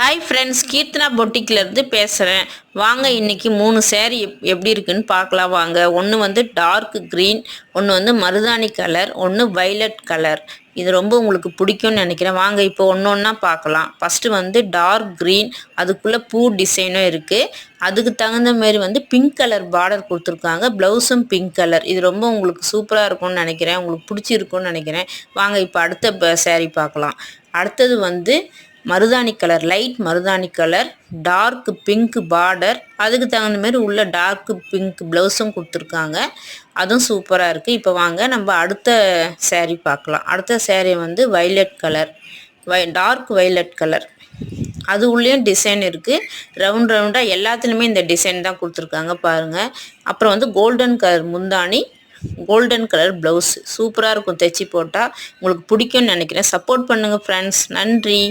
Hi friends, Keerthana பொட்டிக்லேருந்து பேசுகிறேன். வாங்க இன்றைக்கி 3 சேரீ எப்படி இருக்குன்னு பார்க்கலாம் வாங்க. ஒன்று வந்து டார்க் க்ரீன், ஒன்று வந்து மருதாணி கலர், ஒன்று வைலட் கலர். இது ரொம்ப உங்களுக்கு பிடிக்கும்னு நினைக்கிறேன். வாங்க இப்போ ஒன்று ஒன்றா பார்க்கலாம். ஃபஸ்ட்டு வந்து டார்க் க்ரீன், அதுக்குள்ளே பூ டிசைனும் இருக்குது. அதுக்கு தகுந்த மாரி வந்து பிங்க் கலர் பார்டர் கொடுத்துருக்காங்க. ப்ளவுஸும் பிங்க் கலர். இது ரொம்ப உங்களுக்கு சூப்பராக இருக்கும்னு நினைக்கிறேன். உங்களுக்கு பிடிச்சிருக்குன்னு நினைக்கிறேன். வாங்க இப்போ அடுத்த சேரீ பார்க்கலாம். அடுத்தது வந்து மருதாணி கலர், லைட் மருதாணி கலர், டார்க் பிங்க் பார்டர், அதுக்கு தகுந்த மாதிரி உள்ள டார்க் பிங்க் ப்ளவுஸும் கொடுத்துருக்காங்க. அதுவும் சூப்பராக இருக்குது. இப்போ வாங்க நம்ம அடுத்த சேரீ பார்க்கலாம். அடுத்த சேரீ வந்து violet colour, dark violet colour. அது உள்ளேயும் டிசைன் இருக்குது. ரவுண்ட் ரவுண்டாக எல்லாத்துலேயுமே இந்த டிசைன் தான் கொடுத்துருக்காங்க பாருங்கள். அப்புறம் வந்து கோல்டன் கலர் முந்தானி, கோல்டன் கலர் ப்ளவுஸ். சூப்பராக இருக்கும். தைச்சி போட்டால் உங்களுக்கு பிடிக்கும்னு நினைக்கிறேன். சப்போர்ட் பண்ணுங்கள் ஃப்ரெண்ட்ஸ். நன்றி.